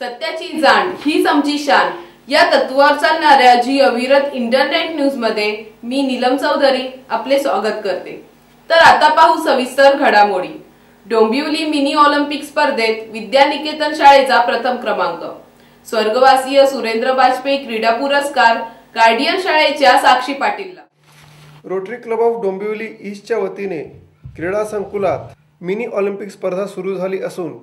सत्याची जाण हीच आमची शान या तत्वावर चालणाऱ्या जी अविरत इंटरनेट न्यूज मध्ये मी नीलम चौधरी आपले स्वागत करते। तर आता पाहू सविस्तर घडामोडी। डोंबिवली मिनी ऑलिम्पिक स्पर्धेत विद्यानिकेतन शाळेचा प्रथम क्रमांक, स्वर्गवासीय सुरेंद्र बाजपेयी क्रीडा पुरस्कार गार्डियन शाळेच्या साक्षी पाटीलला। रोटरी क्लब ऑफ डोंबिवली ईस्टच्या वतीने क्रीडा संकुलात मिनी ऑलिम्पिक स्पर्धा सुरू झाली असून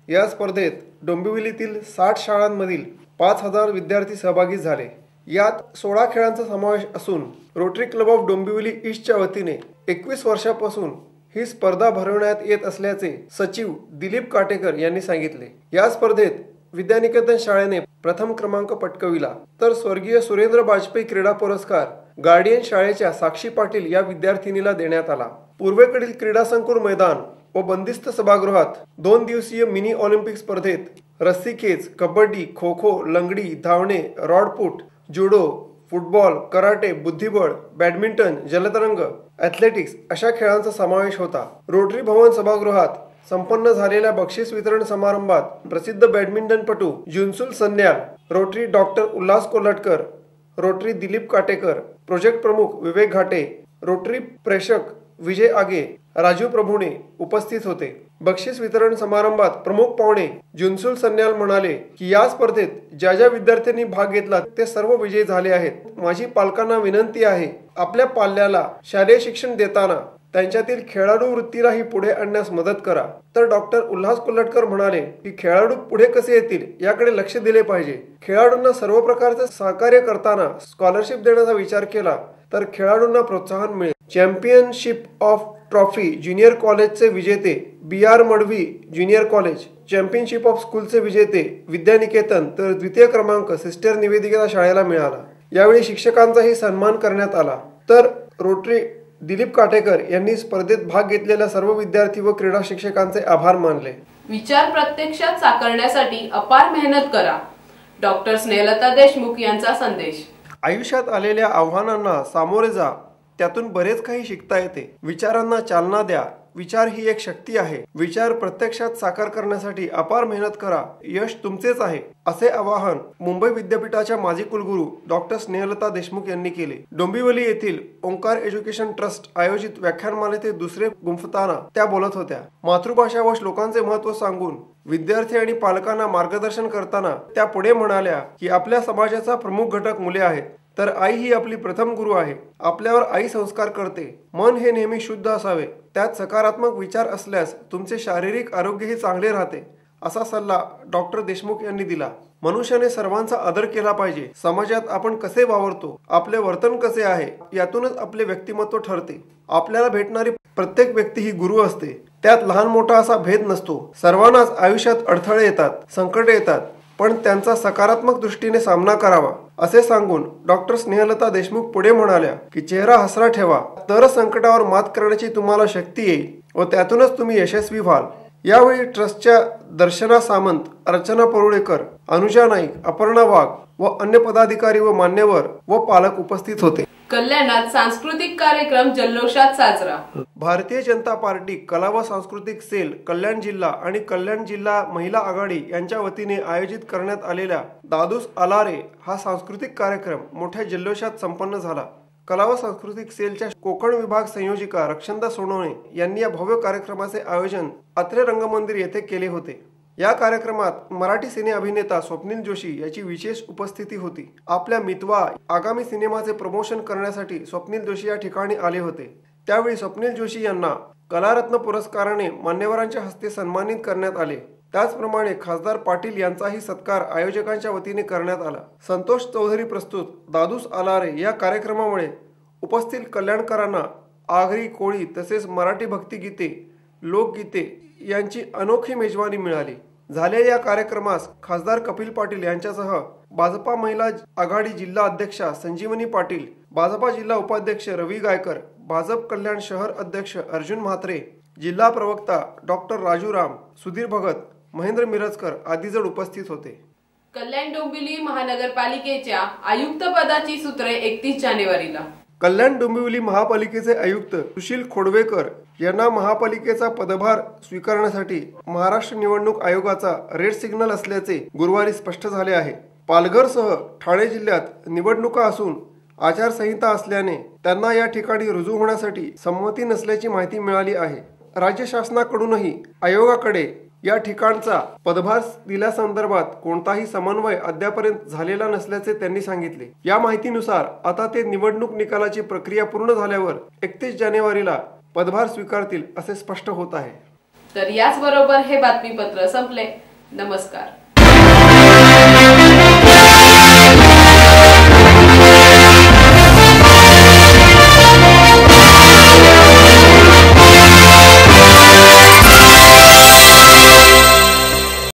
या स्पर्धेत डोंबिवलीतील 60 शाळांमधील 5000 विद्यार्थी सहभागी झाले। यात 16 खेळांचा समावेश असून रोटरी क्लब ऑफ डोंबिवली ईस्टच्या वतीने 21 वर्षांपासून ही स्पर्धा भरवण्यात येत असल्याचे सचिव दिलीप काटेकर यांनी सांगितले। या स्पर्धेत विद्यानिकेतन शाळेने प्रथम क्रमांक पटकाविला, तर स्वर्गीय सुरेंद्र बाजपेयी क्रीडा पुरस्कार गार्डियन शाळेच्या साक्षी पाटील या विद्यार्थिनीला देण्यात आला। पूर्वेकडील क्रीडा संकुल मैदान व बंदिस्त सभागृहात 2 दिवसीय मिनी ऑलिम्पिक स्पर्धेत रस्सीखेच, कबड्डी, खो खो, लंगडी, धावणे, रॉडपुट, जुडो, फुटबॉल, कराटे, बुद्धिबळ, बॅडमिंटन, जलतरंग, ॲथलेटिक्स अशा खेळांचा समावेश होता। रोटरी भवन सभागृहात संपन्न झालेल्या बक्षीस वितरण समारंभात प्रसिद्ध बॅडमिंटनपटू जुन्सूल Sanyal, Rotary doctor Ulhas Kolhatkar, Rotary Dilip Katekar, project प्रमुख विवेक घाटे, रोटरी प्रेषक विजय आगे, राजू प्रभुणे उपस्थित होते। बक्षीस वितरण समारंभात प्रमुख पाहुणे जुन्सूल सन्याल म्हणाले की या स्पर्धेत ज्या ज्या विद्यार्थ्यांनी भाग घेतला ते सर्व विजयी झाले आहेत। माझी पालकांना विनंती आहे, आपल्या पाल्याला शालेय शिक्षण देताना त्यांच्यातील खेळाडू वृत्तीलाही पुढे आणण्यास मदत करा। तर डॉक्टर उल्हास कोल्हटकर म्हणाले की खेळाडू पुढे कसे येतील याकडे लक्ष दिले पाहिजे। खेळाडूंना सर्व प्रकारचे सहकार्य करताना स्कॉलरशिप देण्याचा विचार केला तर खेळाडूंना प्रोत्साहन मिळेल। चॅम्पियनशिप ऑफ ट्रॉफी ज्युनियर कॉलेजचे विजेते BR Madavi junior college, championship of स्कूलचे विजेते विद्यानिकेतन, तर द्वितीय क्रमांक सिस्टर निवेदिता शाळेला मिळाला। यावेळी शिक्षकांचाही सन्मान करण्यात आला। तर रोटरी दिलीप काटेकर यांनी स्पर्धेत भाग घेतलेल्या सर्व विद्यार्थी व क्रीडा शिक्षकांचे आभार मानले। विचार प्रत्यक्षात साकारण्यासाठी अपार मेहनत करा, डॉक्टर स्नेहलता देशमुख यांचा संदेश। आयुष्यात आलेल्या आव्हानांना सामोरे जा, त्यातून बरेच काही शिकता येते। विचारांना चालना द्या, विचार ही एक शक्ती आहे। विचार प्रत्यक्षात साकार करण्यासाठी अपार मेहनत करा, यश तुमचेच आहे, असे आवाहन मुंबई विद्यापीठाच्या माजी कुलगुरू डॉक्टर स्नेहलता देशमुख यांनी केले। डोंबिवली येथील ओंकार एज्युकेशन ट्रस्ट आयोजित व्याख्यानमालेचे दुसरे गुंफताना त्या बोलत होत्या। मातृभाषा व श्लोकांचे महत्त्व सांगून विद्यार्थी आणि पालकांना मार्गदर्शन करताना त्या पुढे म्हणाल्या की आपल्या समाजाचा प्रमुख घटक मुले आहेत, तर आई ही आपली प्रथम गुरु आहे। आपल्यावर आई संस्कार करते। मन हे नेहमी शुद्ध असावे, त्यात सकारात्मक विचार असल्यास तुमचे शारीरिक आरोग्यही चांगले राहते, असा सल्ला डॉक्टर देशमुख यांनी दिला। मनुष्याने सर्वांचा आदर केला पाहिजे। समाजात आपण कसे वावरतो, आपले वर्तन कसे आहे, यातूनच आपले व्यक्तिमत्व ठरते। आपल्याला भेटणारी प्रत्येक व्यक्ती ही गुरु असते, त्यात लहान मोठा असा भेद नसतो। सर्वांनाच आयुष्यात अडथळे येतात, संकटे येतात, पण त्यांचा सकारात्मक दृष्टीने सामना करावा, असे सांगून डॉक्टर स्नेहलता देशमुख पुढे म्हणाल्या की चेहरा हसरा ठेवा, तरच संकटावर मात करण्याची तुम्हाला शक्ती येईल व त्यातूनच तुम्ही यशस्वी व्हाल। यावेळी ट्रस्टच्या दर्शना सामंत, अर्चना परुळेकर, अनुजा नाईक, अपर्णा वाघ व अन्य पदाधिकारी व मान्यवर व पालक उपस्थित होते। कल्याणात सांस्कृतिक कार्यक्रम जल्लोषात साजरा। भारतीय जनता पार्टी कला व सांस्कृतिक सेल कल्याण जिल्हा आणि कल्याण जिल्हा महिला आघाडी यांच्या वतीने आयोजित करण्यात आलेला दादूस आलारे हा सांस्कृतिक कार्यक्रम मोठ्या जल्लोषात संपन्न झाला। कला व सांस्कृतिक सेलच्या कोकण विभाग संयोजिका रक्षंदा सोनवणे यांनी या भव्य कार्यक्रमाचे आयोजन अत्रे रंगमंदिर येथे केले होते। या कार्यक्रमात मराठी सिने अभिनेता स्वप्नील जोशी याची विशेष उपस्थिती होती। आपल्या मितवा आगामी सिनेमाचे प्रमोशन करण्यासाठी स्वप्नील जोशी या ठिकाणी आले होते। त्यावेळी स्वप्नील जोशी यांना कलारत्न पुरस्काराने मान्यवरांच्या हस्ते सन्मानित करण्यात आले। त्याचप्रमाणे खासदार पाटील यांचाही सत्कार आयोजकांच्या वतीने करण्यात आला। संतोष चौधरी प्रस्तुत दादूस आलारे या कार्यक्रमामुळे उपस्थित कल्याणकरांना आगरी, कोळी तसेच मराठी भक्तिगीते, लोकगीते यांची अनोखी मेजवानी मिळाली। झालेल्या या कार्यक्रमास खासदार कपिल पाटील यांच्यासह भाजपा महिला आघाडी जिल्हा अध्यक्षा संजीवनी पाटील, भाजपा जिल्हा उपाध्यक्ष रवी गायकर, भाजप कल्याण शहर अध्यक्ष अर्जुन म्हात्रे, जिल्हा प्रवक्ता डॉक्टर राजू राम, सुधीर भगत, महेंद्र मिरजकर आदी जण उपस्थित होते। कल्याण डोंबिवली महानगरपालिकेच्या आयुक्त पदाची सूत्रे 31 जानेवारीला। कल्याण डोंबिवली महापालिकेचे आयुक्त सुशील खोडवेकर यांना महापालिकेचा पदभार स्वीकारण्यासाठी महाराष्ट्र निवडणूक आयोगाचा रेड सिग्नल असल्याचे गुरुवारी स्पष्ट झाले आहे। पालघरसह ठाणे जिल्ह्यात निवडणुका असून आचारसंहिता असल्याने त्यांना या ठिकाणी रुजू होण्यासाठी संमती नसल्याची माहिती मिळाली आहे। राज्य शासनाकडूनही आयोगाकडे या ठिकाणचा पदभार दिल्यासंदर्भात कोणताही समन्वय अद्यापर्यंत झालेला नसल्याचे त्यांनी सांगितले। या माहितीनुसार आता ते निवडणूक निकालाची प्रक्रिया पूर्ण झाल्यावर 31 जानेवारीला पदभार स्वीकारतील असे स्पष्ट होत आहे। तर याच बरोबर हे बातमीपत्र संपले। नमस्कार।